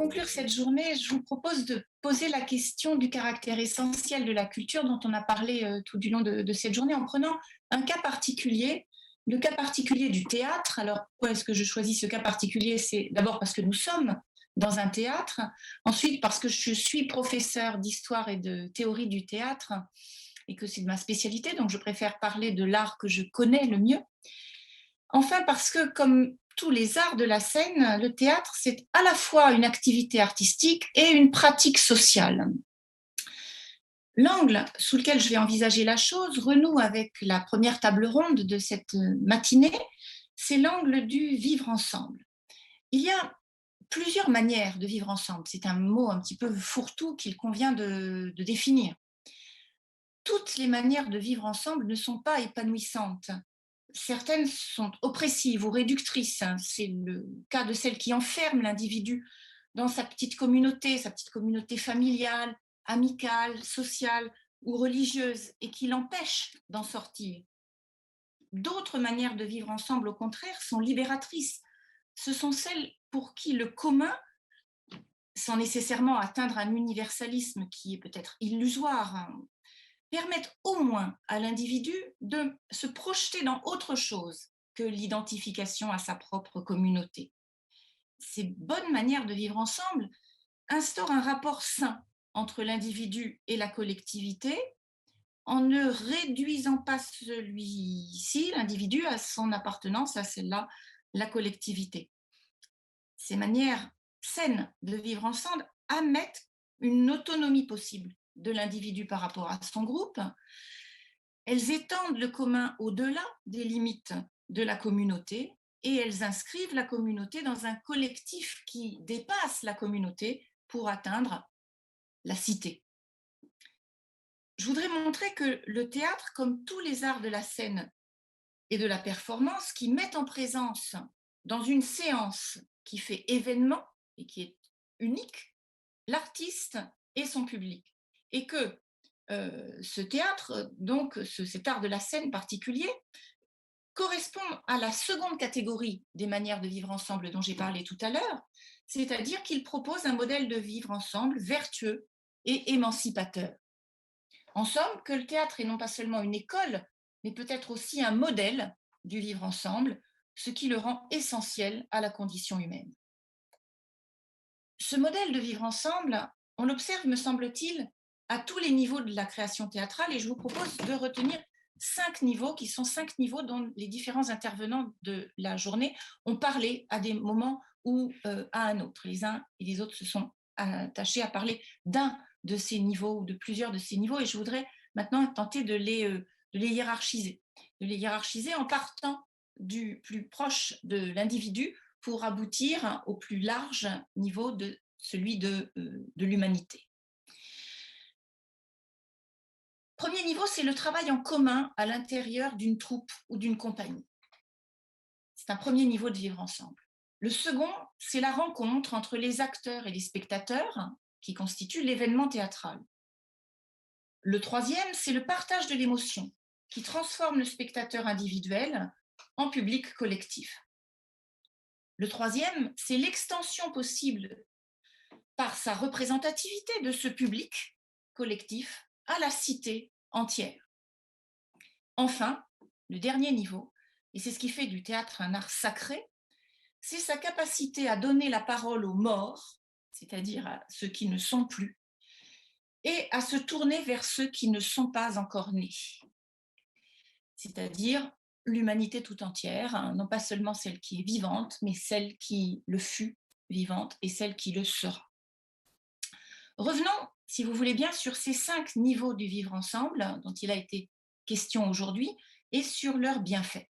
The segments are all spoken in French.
conclure cette journée, je vous propose de poser la question du caractère essentiel de la culture dont on a parlé tout du long de cette journée en prenant un cas particulier, le cas particulier du théâtre. Alors, pourquoi est-ce que je choisis ce cas particulier? C'est d'abord parce que nous sommes dans un théâtre, ensuite parce que je suis professeur d'histoire et de théorie du théâtre et que c'est de ma spécialité, donc je préfère parler de l'art que je connais le mieux. Enfin, parce que comme tous les arts de la scène, le théâtre, c'est à la fois une activité artistique et une pratique sociale. L'angle sous lequel je vais envisager la chose renoue avec la première table ronde de cette matinée, c'est l'angle du vivre ensemble. Il y a plusieurs manières de vivre ensemble. C'est un mot un petit peu fourre-tout qu'il convient de définir. Toutes les manières de vivre ensemble ne sont pas épanouissantes. Certaines sont oppressives ou réductrices. C'est le cas de celles qui enferment l'individu dans sa petite communauté familiale, amicale, sociale ou religieuse, et qui l'empêchent d'en sortir. D'autres manières de vivre ensemble, au contraire, sont libératrices. Ce sont celles pour qui le commun, sans nécessairement atteindre un universalisme qui est peut-être illusoire, permettent au moins à l'individu de se projeter dans autre chose que l'identification à sa propre communauté. Ces bonnes manières de vivre ensemble instaurent un rapport sain entre l'individu et la collectivité en ne réduisant pas celui-ci, l'individu, à son appartenance à celle-là, la collectivité. Ces manières saines de vivre ensemble admettent une autonomie possible de l'individu par rapport à son groupe. Elles étendent le commun au-delà des limites de la communauté et elles inscrivent la communauté dans un collectif qui dépasse la communauté pour atteindre la cité. Je voudrais montrer que le théâtre, comme tous les arts de la scène et de la performance, qui mettent en présence dans une séance qui fait événement et qui est unique, l'artiste et son public. Et que ce théâtre, donc cet art de la scène particulier, correspond à la seconde catégorie des manières de vivre ensemble dont j'ai parlé tout à l'heure, c'est-à-dire qu'il propose un modèle de vivre ensemble vertueux et émancipateur. En somme, que le théâtre est non pas seulement une école, mais peut-être aussi un modèle du vivre ensemble, ce qui le rend essentiel à la condition humaine. Ce modèle de vivre ensemble, on l'observe, me semble-t-il, à tous les niveaux de la création théâtrale, et je vous propose de retenir 5 niveaux, qui sont 5 niveaux dont les différents intervenants de la journée ont parlé à des moments ou à un autre. Les uns et les autres se sont attachés à parler d'un de ces niveaux ou de plusieurs de ces niveaux, et je voudrais maintenant tenter de les hiérarchiser en partant du plus proche de l'individu pour aboutir au plus large niveau de celui de l'humanité. Premier niveau, c'est le travail en commun à l'intérieur d'une troupe ou d'une compagnie. C'est un premier niveau de vivre ensemble. Le second, c'est la rencontre entre les acteurs et les spectateurs qui constituent l'événement théâtral. Le troisième, c'est le partage de l'émotion qui transforme le spectateur individuel en public collectif. Le troisième, c'est l'extension possible par sa représentativité de ce public collectif à la cité entière. Enfin, le dernier niveau, et c'est ce qui fait du théâtre un art sacré, c'est sa capacité à donner la parole aux morts, c'est-à-dire à ceux qui ne sont plus, et à se tourner vers ceux qui ne sont pas encore nés, c'est-à-dire l'humanité tout entière, non pas seulement celle qui est vivante, mais celle qui le fut vivante et celle qui le sera. Revenons, si vous voulez bien, sur ces 5 niveaux du vivre ensemble dont il a été question aujourd'hui et sur leurs bienfaits.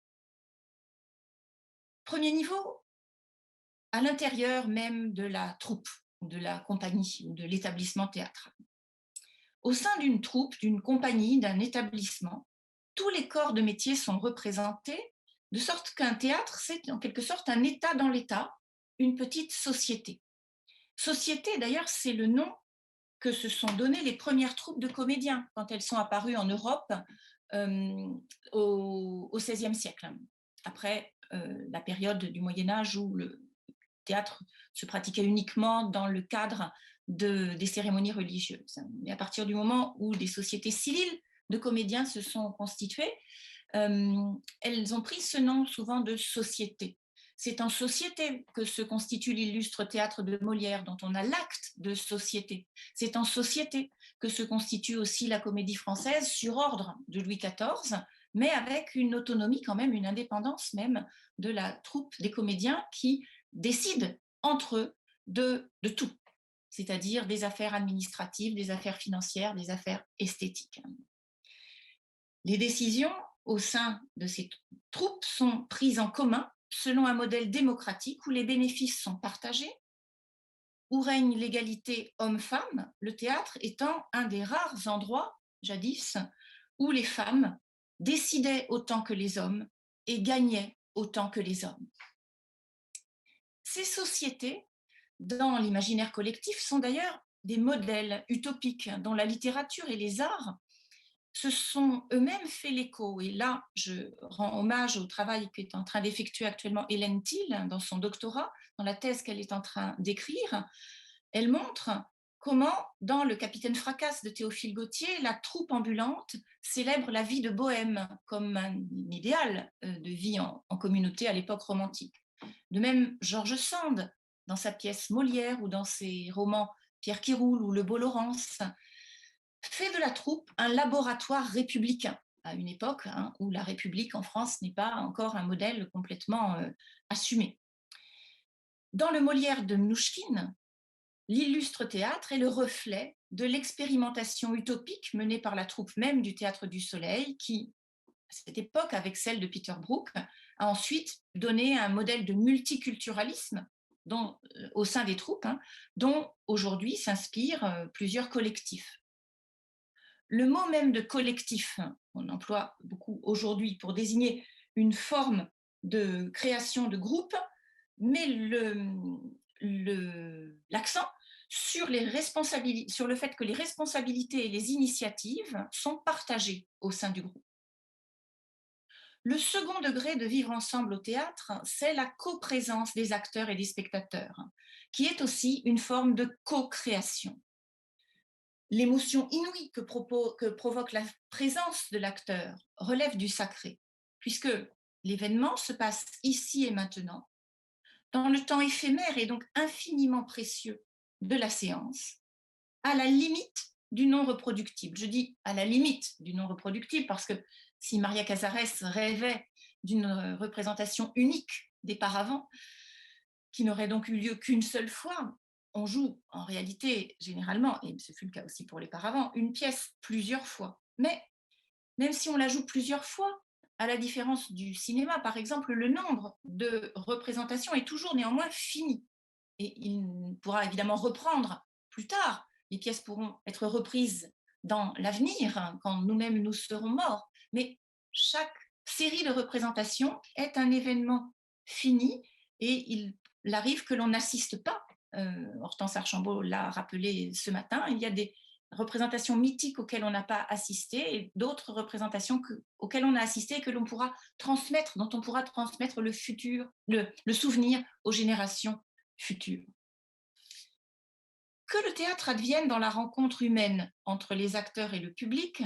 Premier niveau, à l'intérieur même de la troupe, de la compagnie ou de l'établissement théâtral. Au sein d'une troupe, d'une compagnie, d'un établissement, tous les corps de métier sont représentés, de sorte qu'un théâtre, c'est en quelque sorte un État dans l'État, une petite société. Société, d'ailleurs, c'est le nom que se sont données les premières troupes de comédiens quand elles sont apparues en Europe au XVIe siècle, après la période du Moyen Âge où le théâtre se pratiquait uniquement dans le cadre des cérémonies religieuses. Mais à partir du moment où des sociétés civiles de comédiens se sont constituées, elles ont pris ce nom souvent de société. C'est en société que se constitue l'illustre théâtre de Molière, dont on a l'acte de société. C'est en société que se constitue aussi la comédie française sur ordre de Louis XIV, mais avec une autonomie quand même, une indépendance même de la troupe des comédiens qui décident entre eux de tout, c'est-à-dire des affaires administratives, des affaires financières, des affaires esthétiques. Les décisions au sein de ces troupes sont prises en commun selon un modèle démocratique où les bénéfices sont partagés, où règne l'égalité homme-femme, le théâtre étant un des rares endroits, jadis, où les femmes décidaient autant que les hommes et gagnaient autant que les hommes. Ces sociétés, dans l'imaginaire collectif, sont d'ailleurs des modèles utopiques dont la littérature et les arts se sont eux-mêmes fait l'écho. Et là, je rends hommage au travail qu'est en train d'effectuer actuellement Hélène Thiel dans son doctorat, dans la thèse qu'elle est en train d'écrire. Elle montre comment, dans Le Capitaine Fracasse de Théophile Gautier, la troupe ambulante célèbre la vie de bohème comme un idéal de vie en communauté à l'époque romantique. De même, George Sand, dans sa pièce Molière ou dans ses romans Pierre qui roule ou Le Beau Laurence, fait de la troupe un laboratoire républicain à une époque où la République en France n'est pas encore un modèle complètement assumé. Dans le Molière de Mnouchkine, l'illustre théâtre est le reflet de l'expérimentation utopique menée par la troupe même du Théâtre du Soleil qui, à cette époque, avec celle de Peter Brook, a ensuite donné un modèle de multiculturalisme au sein des troupes, dont aujourd'hui s'inspirent plusieurs collectifs. Le mot même de collectif, on emploie beaucoup aujourd'hui pour désigner une forme de création de groupe, met l'accent sur le fait que les responsabilités et les initiatives sont partagées au sein du groupe. Le second degré de vivre ensemble au théâtre, c'est la coprésence des acteurs et des spectateurs, qui est aussi une forme de co-création. L'émotion inouïe que provoque la présence de l'acteur relève du sacré, puisque l'événement se passe ici et maintenant, dans le temps éphémère et donc infiniment précieux de la séance, à la limite du non reproductible. Je dis à la limite du non reproductible parce que si Maria Casares rêvait d'une représentation unique des paravents, qui n'aurait donc eu lieu qu'une seule fois, on joue en réalité généralement, et ce fut le cas aussi pour les paravents, une pièce plusieurs fois. Mais même si on la joue plusieurs fois, à la différence du cinéma, par exemple, le nombre de représentations est toujours néanmoins fini. Et il pourra évidemment reprendre plus tard. Les pièces pourront être reprises dans l'avenir, quand nous-mêmes nous serons morts. Mais chaque série de représentations est un événement fini et il arrive que l'on n'assiste pas. Hortense Archambault l'a rappelé ce matin, il y a des représentations mythiques auxquelles on n'a pas assisté et d'autres représentations auxquelles on a assisté et que l'on pourra transmettre, dont on pourra transmettre le futur, le souvenir aux générations futures. Que le théâtre advienne dans la rencontre humaine entre les acteurs et le public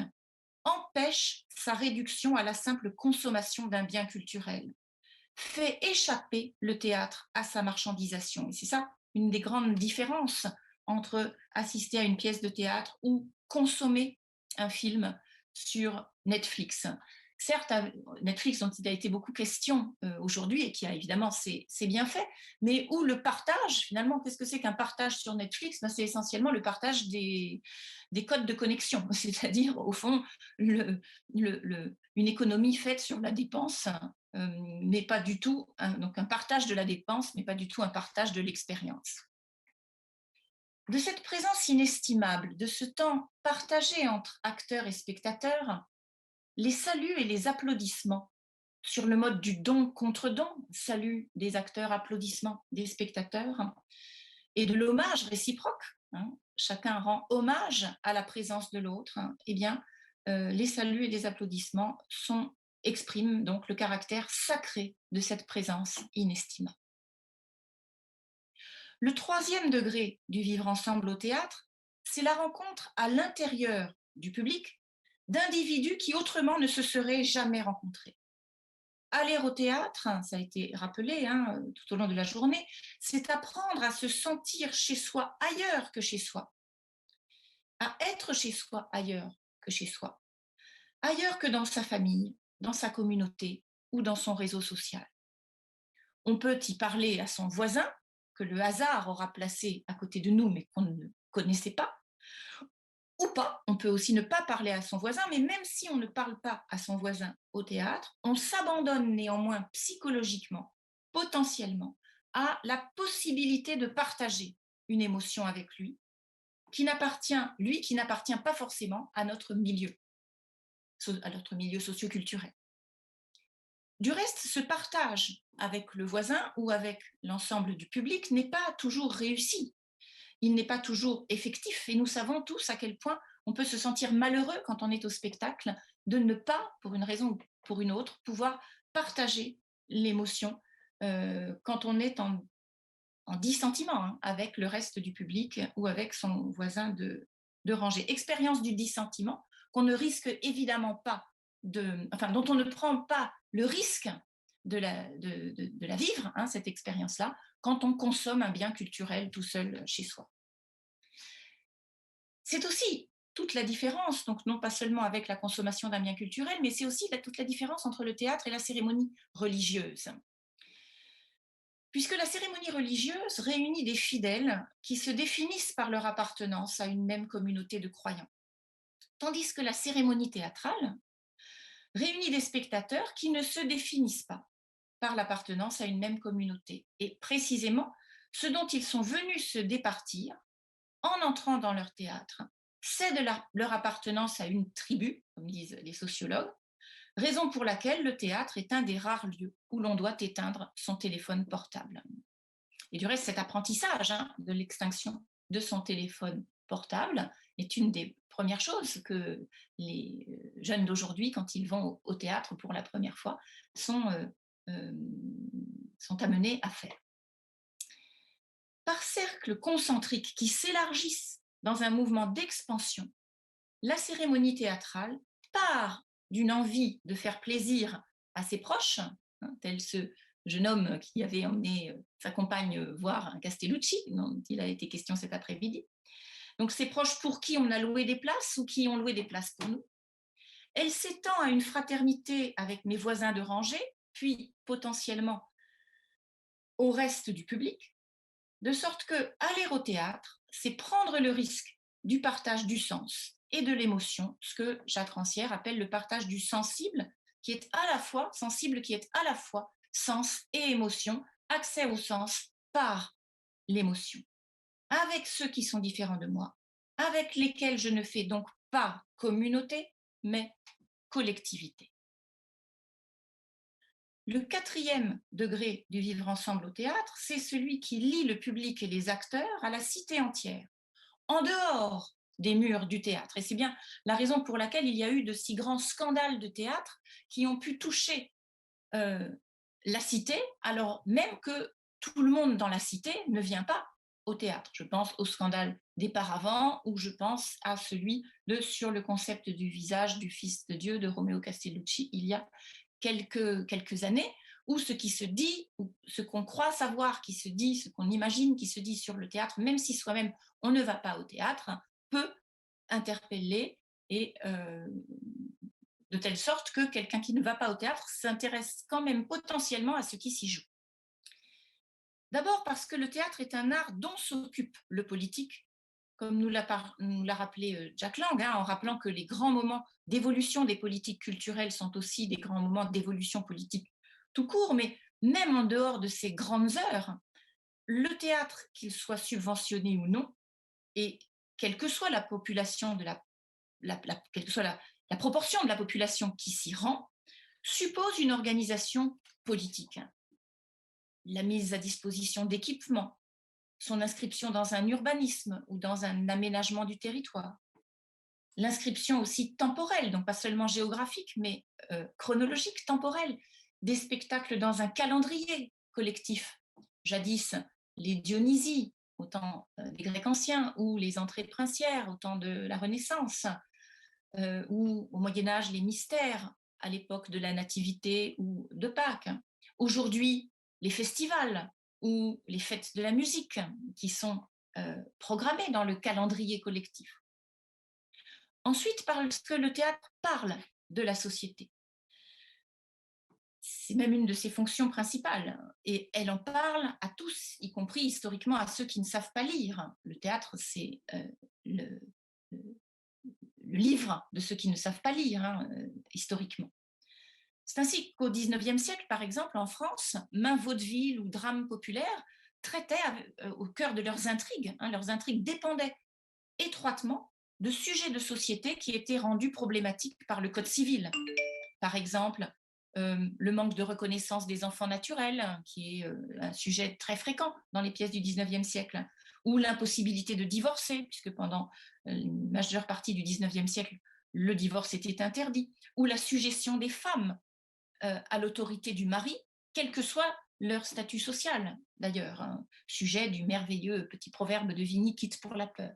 empêche sa réduction à la simple consommation d'un bien culturel, fait échapper le théâtre à sa marchandisation. Et c'est ça une des grandes différences entre assister à une pièce de théâtre ou consommer un film sur Netflix. Certes, Netflix, dont il a été beaucoup question aujourd'hui et qui a évidemment ses bienfaits, mais où le partage, finalement, qu'est-ce que c'est qu'un partage sur Netflix? C'est essentiellement le partage des codes de connexion, c'est-à-dire, au fond, une économie faite sur la dépense, mais pas du tout, donc un partage de la dépense, mais pas du tout un partage de l'expérience. De cette présence inestimable, de ce temps partagé entre acteurs et spectateurs, les saluts et les applaudissements sur le mode du don contre don, salut des acteurs, applaudissements des spectateurs, et de l'hommage réciproque, chacun rend hommage à la présence de l'autre, eh bien, les saluts et les applaudissements expriment donc le caractère sacré de cette présence inestimable. Le troisième degré du vivre ensemble au théâtre, c'est la rencontre à l'intérieur du public d'individus qui autrement ne se seraient jamais rencontrés. Aller au théâtre, ça a été rappelé tout au long de la journée, c'est apprendre à se sentir chez soi ailleurs que chez soi, à être chez soi ailleurs que chez soi, ailleurs que dans sa famille, dans sa communauté ou dans son réseau social. On peut y parler à son voisin, que le hasard aura placé à côté de nous, mais qu'on ne connaissait pas, ou pas. On peut aussi ne pas parler à son voisin, mais même si on ne parle pas à son voisin au théâtre, on s'abandonne néanmoins psychologiquement, potentiellement, à la possibilité de partager une émotion avec lui, qui n'appartient pas forcément à notre milieu socio-culturel. Du reste, ce partage avec le voisin ou avec l'ensemble du public n'est pas toujours réussi. Il n'est pas toujours effectif et nous savons tous à quel point on peut se sentir malheureux quand on est au spectacle de ne pas, pour une raison ou pour une autre, pouvoir partager l'émotion quand on est en dissentiment avec le reste du public ou avec son voisin de rangée. Expérience du dissentiment qu'on ne risque évidemment pas dont on ne prend pas le risque de la vivre, cette expérience-là, quand on consomme un bien culturel tout seul chez soi. C'est aussi toute la différence, donc non pas seulement avec la consommation d'un bien culturel, mais c'est aussi toute la différence entre le théâtre et la cérémonie religieuse. Puisque la cérémonie religieuse réunit des fidèles qui se définissent par leur appartenance à une même communauté de croyants, tandis que la cérémonie théâtrale réunit des spectateurs qui ne se définissent pas par l'appartenance à une même communauté. Et précisément, ce dont ils sont venus se départir en entrant dans leur théâtre, c'est de leur appartenance à une tribu, comme disent les sociologues, raison pour laquelle le théâtre est un des rares lieux où l'on doit éteindre son téléphone portable. Et du reste, cet apprentissage de l'extinction de son téléphone portable est une des premières choses que les jeunes d'aujourd'hui, quand ils vont au théâtre pour la première fois, sont amenés à faire. Par cercles concentriques qui s'élargissent dans un mouvement d'expansion, la cérémonie théâtrale part d'une envie de faire plaisir à ses proches, tel ce jeune homme qui avait emmené sa compagne voir un Castellucci, dont il a été question cet après-midi. Donc ses proches pour qui on a loué des places ou qui ont loué des places pour nous. Elle s'étend à une fraternité avec mes voisins de rangée, puis potentiellement au reste du public, de sorte que aller au théâtre, c'est prendre le risque du partage du sens et de l'émotion, ce que Jacques Rancière appelle le partage du sensible, qui est à la fois sens et émotion, accès au sens par l'émotion, avec ceux qui sont différents de moi, avec lesquels je ne fais donc pas communauté, mais collectivité. Le quatrième degré du vivre ensemble au théâtre, c'est celui qui lie le public et les acteurs à la cité entière, en dehors des murs du théâtre. Et c'est bien la raison pour laquelle il y a eu de si grands scandales de théâtre qui ont pu toucher la cité, alors même que tout le monde dans la cité ne vient pas au théâtre. Je pense au scandale des Paravents ou je pense à celui de Sur le concept du visage du Fils de Dieu de Romeo Castellucci il y a quelques années, où ce qui se dit, ou ce qu'on croit savoir qui se dit, ce qu'on imagine qui se dit sur le théâtre, même si soi-même on ne va pas au théâtre, peut interpeller et de telle sorte que quelqu'un qui ne va pas au théâtre s'intéresse quand même potentiellement à ce qui s'y joue. D'abord parce que le théâtre est un art dont s'occupe le politique, comme nous l'a rappelé Jack Lang, en rappelant que les grands moments d'évolution des politiques culturelles sont aussi des grands moments d'évolution politique tout court, mais même en dehors de ces grandes heures, le théâtre, qu'il soit subventionné ou non, et quelle que soit la population quelle que soit la proportion de la population qui s'y rend, suppose une organisation politique. La mise à disposition d'équipements, son inscription dans un urbanisme ou dans un aménagement du territoire. L'inscription aussi temporelle, donc pas seulement géographique, mais chronologique, temporelle, des spectacles dans un calendrier collectif. Jadis, les Dionysies au temps des Grecs anciens, ou les entrées princières au temps de la Renaissance, ou au Moyen Âge les mystères à l'époque de la Nativité ou de Pâques. Aujourd'hui, les festivals ou les fêtes de la musique qui sont programmées dans le calendrier collectif. Ensuite, parce que le théâtre parle de la société. C'est même une de ses fonctions principales. Et elle en parle à tous, y compris historiquement à ceux qui ne savent pas lire. Le théâtre, c'est le, le livre de ceux qui ne savent pas lire, historiquement. C'est ainsi qu'au XIXe siècle, par exemple, en France, main vaudeville ou drame populaire traitaient au cœur de leurs intrigues. Leurs intrigues dépendaient étroitement de sujets de société qui étaient rendus problématiques par le Code civil. Par exemple, le manque de reconnaissance des enfants naturels, qui est un sujet très fréquent dans les pièces du XIXe siècle, ou l'impossibilité de divorcer, puisque pendant une majeure partie du XIXe siècle, le divorce était interdit, ou la suggestion des femmes à l'autorité du mari, quel que soit leur statut social, d'ailleurs, sujet du merveilleux petit proverbe de Vigny, quitte pour la peur.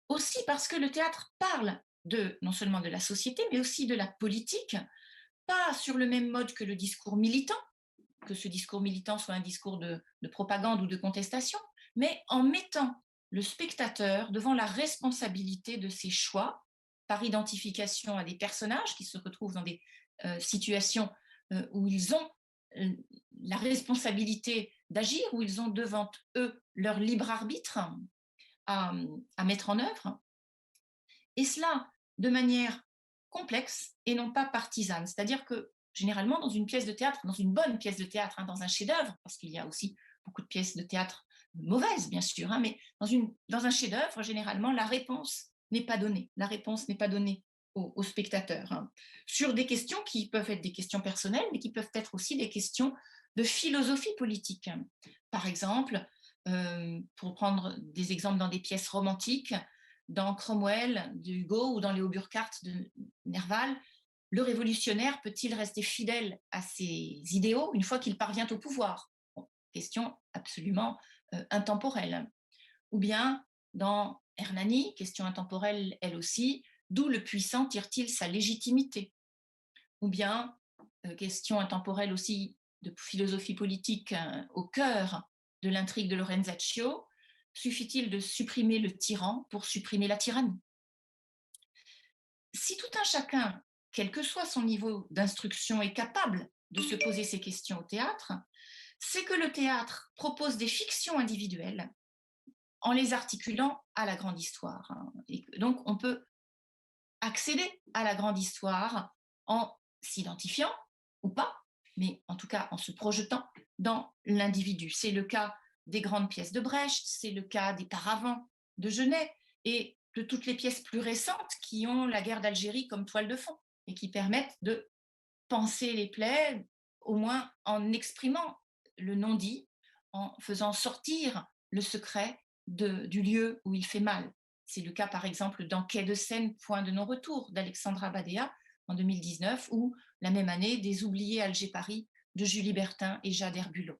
Aussi parce que le théâtre parle non seulement de la société, mais aussi de la politique, pas sur le même mode que le discours militant, que ce discours militant soit un discours de propagande ou de contestation, mais en mettant le spectateur devant la responsabilité de ses choix par identification à des personnages qui se retrouvent dans des situations où ils ont la responsabilité d'agir, où ils ont devant eux leur libre arbitre à mettre en œuvre, et cela de manière complexe et non pas partisane. C'est-à-dire que généralement dans une pièce de théâtre, dans une bonne pièce de théâtre, dans un chef-d'œuvre, parce qu'il y a aussi beaucoup de pièces de théâtre mauvaises, bien sûr, mais dans un chef-d'œuvre, généralement, la réponse n'est pas donnée. La réponse n'est pas donnée au spectateur, sur des questions qui peuvent être des questions personnelles, mais qui peuvent être aussi des questions de philosophie politique. Par exemple, pour prendre des exemples dans des pièces romantiques, dans Cromwell de Hugo ou dans Léo Burckhardt de Nerval, le révolutionnaire peut-il rester fidèle à ses idéaux une fois qu'il parvient au pouvoir? Bon, question absolument intemporelle. Ou bien dans Hernani, question intemporelle elle aussi, d'où le puissant tire-t-il sa légitimité? Ou bien, question intemporelle aussi de philosophie politique au cœur de l'intrigue de Lorenzaccio, suffit-il de supprimer le tyran pour supprimer la tyrannie? Si tout un chacun, quel que soit son niveau d'instruction, est capable de se poser ces questions au théâtre, c'est que le théâtre propose des fictions individuelles en les articulant à la grande histoire. Et donc, on peut accéder à la grande histoire en s'identifiant ou pas, mais en tout cas en se projetant dans l'individu. C'est le cas des grandes pièces de Brecht, c'est le cas des Paravents de Genet et de toutes les pièces plus récentes qui ont la guerre d'Algérie comme toile de fond et qui permettent de penser les plaies, au moins en exprimant le non-dit, en faisant sortir le secret du lieu où il fait mal. C'est le cas, par exemple, dans Quai de Seine, point de non-retour d'Alexandra Badea en 2019, ou la même année, Des oubliés Alger-Paris de Julie Bertin et Jade Herbulot.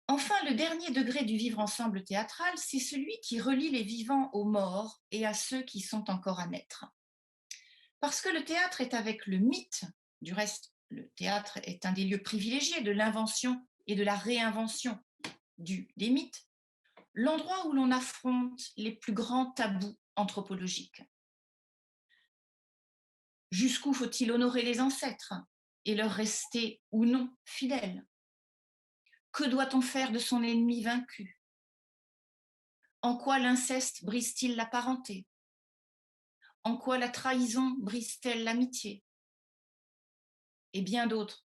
Enfin, le dernier degré du vivre ensemble théâtral, c'est celui qui relie les vivants aux morts et à ceux qui sont encore à naître. Parce que le théâtre est avec le mythe, du reste, le théâtre est un des lieux privilégiés de l'invention et de la réinvention des mythes, l'endroit où l'on affronte les plus grands tabous anthropologiques. Jusqu'où faut-il honorer les ancêtres et leur rester ou non fidèles? Que doit-on faire de son ennemi vaincu? En quoi l'inceste brise-t-il la parenté? En quoi la trahison brise-t-elle l'amitié? Et bien d'autres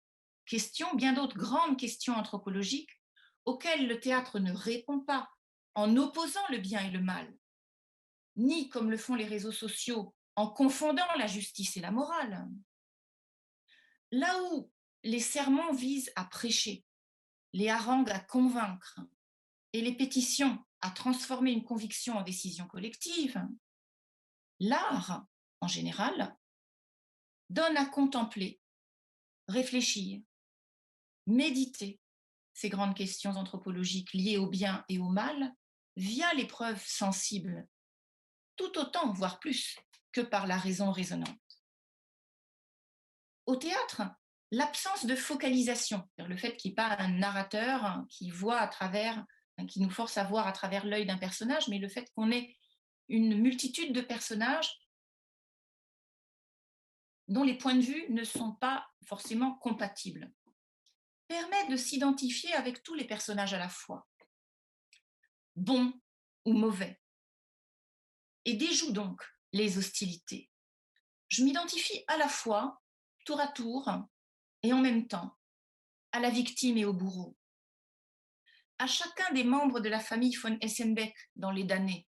questions, bien d'autres grandes questions anthropologiques auxquelles le théâtre ne répond pas en opposant le bien et le mal, ni comme le font les réseaux sociaux en confondant la justice et la morale. Là où les sermons visent à prêcher, les harangues à convaincre et les pétitions à transformer une conviction en décision collective, l'art, en général, donne à contempler, réfléchir, méditer ces grandes questions anthropologiques liées au bien et au mal via l'épreuve sensible, tout autant, voire plus, que par la raison raisonnante. Au théâtre, l'absence de focalisation, le fait qu'il n'y ait pas un narrateur qui voit à travers, qui nous force à voir à travers l'œil d'un personnage, mais le fait qu'on ait une multitude de personnages dont les points de vue ne sont pas forcément compatibles, permet de s'identifier avec tous les personnages à la fois, bons ou mauvais, et déjoue donc les hostilités. Je m'identifie à la fois, tour à tour, et en même temps, à la victime et au bourreau, à chacun des membres de la famille von Essenbeck dans Les damnés,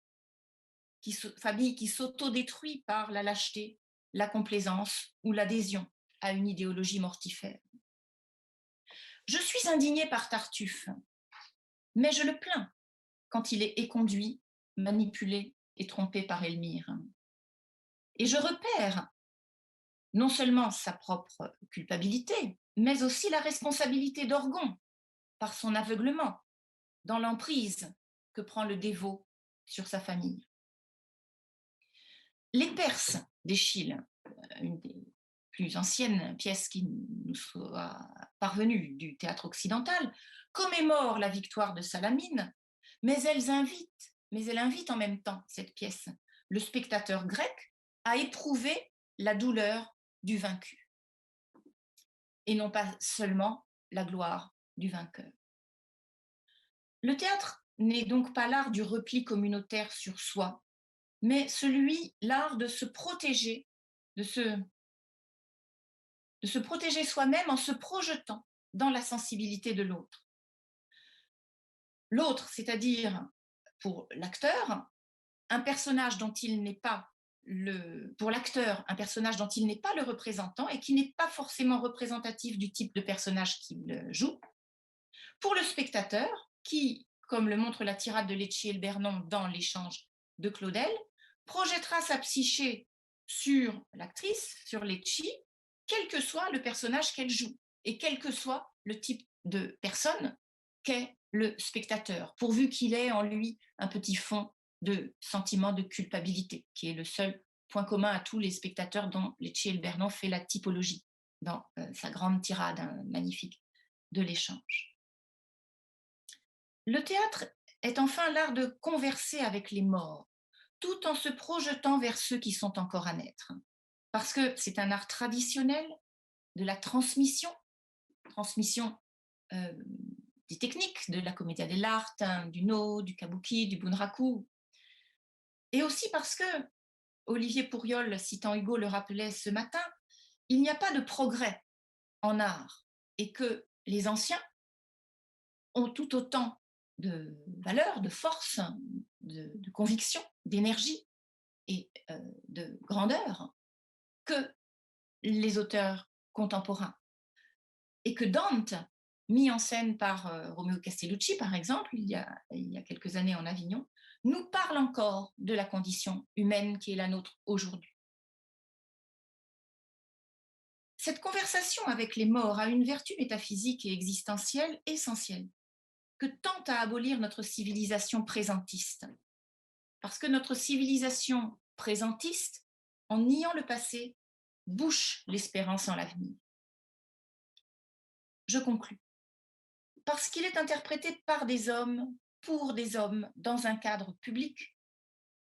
famille qui s'autodétruit par la lâcheté, la complaisance ou l'adhésion à une idéologie mortifère. Je suis indignée par Tartuffe, mais je le plains quand il est éconduit, manipulé et trompé par Elmire. Et je repère non seulement sa propre culpabilité, mais aussi la responsabilité d'Orgon par son aveuglement dans l'emprise que prend le dévot sur sa famille. Les Perses d'Eschyle, une des plus anciennes pièces qui nous soit parvenue du théâtre occidental, commémore la victoire de Salamine, mais elle invite en même temps, cette pièce, le spectateur grec à éprouver la douleur du vaincu, et non pas seulement la gloire du vainqueur. Le théâtre n'est donc pas l'art du repli communautaire sur soi, mais l'art de se protéger, de se protéger soi-même en se projetant dans la sensibilité de l'autre. L'autre, c'est-à-dire pour l'acteur, un personnage dont il n'est pas pour l'acteur, un personnage dont il n'est pas le représentant et qui n'est pas forcément représentatif du type de personnage qu'il joue. Pour le spectateur, qui, comme le montre la tirade de Lecce et le Bernon dans l'échange de Claudel, projettera sa psyché sur l'actrice, sur Lecce, quel que soit le personnage qu'elle joue et quel que soit le type de personne qu'est le spectateur, pourvu qu'il ait en lui un petit fond de sentiment de culpabilité, qui est le seul point commun à tous les spectateurs dont Lecce et le Bernon fait la typologie dans sa grande tirade magnifique de l'échange. Le théâtre est enfin l'art de converser avec les morts, tout en se projetant vers ceux qui sont encore à naître. Parce que c'est un art traditionnel de la transmission des techniques de la commedia dell'arte, du No, du kabuki, du bunraku. Et aussi parce que, Olivier Pourriol, citant Hugo, le rappelait ce matin, il n'y a pas de progrès en art et que les anciens ont tout autant de valeur, de force, de conviction, d'énergie et de grandeur que les auteurs contemporains. Et que Dante, mis en scène par Romeo Castellucci, par exemple, il y a quelques années en Avignon, nous parle encore de la condition humaine qui est la nôtre aujourd'hui. Cette conversation avec les morts a une vertu métaphysique et existentielle essentielle, que tend à abolir notre civilisation présentiste. Parce que notre civilisation présentiste, en niant le passé, bouche l'espérance en l'avenir. Je conclus. Parce qu'il est interprété par des hommes, pour des hommes, dans un cadre public,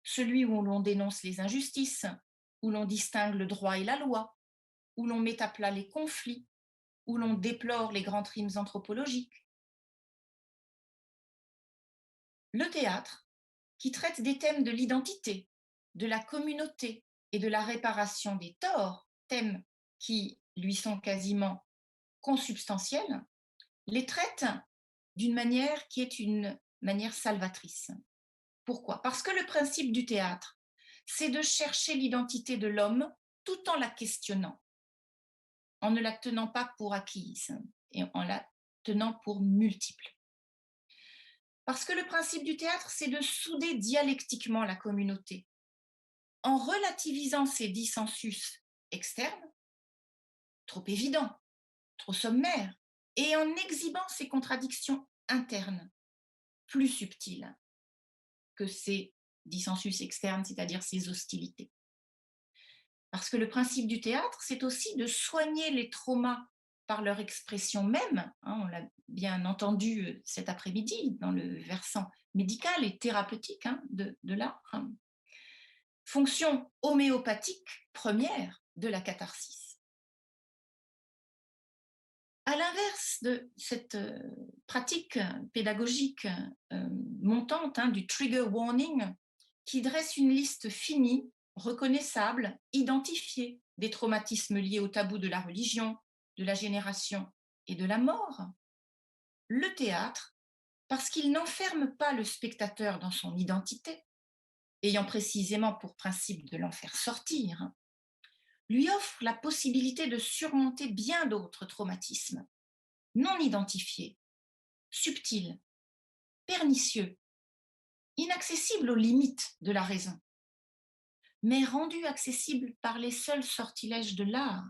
celui où l'on dénonce les injustices, où l'on distingue le droit et la loi, où l'on met à plat les conflits, où l'on déplore les grands crimes anthropologiques. Le théâtre, qui traite des thèmes de l'identité, de la communauté et de la réparation des torts, thèmes qui lui sont quasiment consubstantiels, les traite d'une manière qui est une manière salvatrice. Pourquoi ? Parce que le principe du théâtre, c'est de chercher l'identité de l'homme tout en la questionnant, en ne la tenant pas pour acquise et en la tenant pour multiple. Parce que le principe du théâtre, c'est de souder dialectiquement la communauté, en relativisant ses dissensus externes, trop évidents, trop sommaires, et en exhibant ses contradictions internes, plus subtiles que ses dissensus externes, c'est-à-dire ses hostilités. Parce que le principe du théâtre, c'est aussi de soigner les traumas par leur expression même, hein, on l'a bien entendu cet après-midi dans le versant médical et thérapeutique hein, de l'art. Hein. Fonction homéopathique première de la catharsis. À l'inverse de cette pratique pédagogique montante hein, du trigger warning, qui dresse une liste finie, reconnaissable, identifiée des traumatismes liés au tabou de la religion, de la génération et de la mort, le théâtre, parce qu'il n'enferme pas le spectateur dans son identité, ayant précisément pour principe de l'en faire sortir, lui offre la possibilité de surmonter bien d'autres traumatismes, non identifiés, subtils, pernicieux, inaccessibles aux limites de la raison, mais rendus accessibles par les seuls sortilèges de l'art,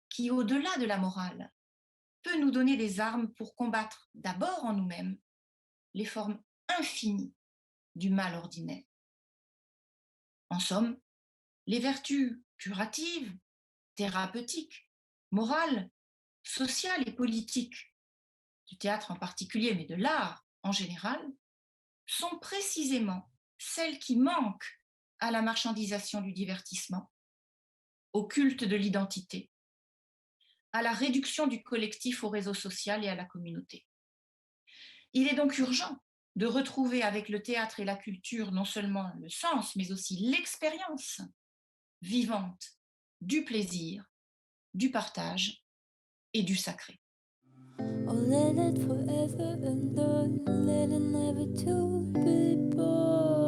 qui, au-delà de la morale, peut nous donner des armes pour combattre d'abord en nous-mêmes les formes infinies du mal ordinaire. En somme, les vertus curatives, thérapeutiques, morales, sociales et politiques, du théâtre en particulier, mais de l'art en général, sont précisément celles qui manquent à la marchandisation du divertissement, au culte de l'identité, à la réduction du collectif au réseau social et à la communauté. Il est donc urgent de retrouver avec le théâtre et la culture non seulement le sens, mais aussi l'expérience vivante du plaisir, du partage et du sacré. Oh, let it forever and done, let it never to be born.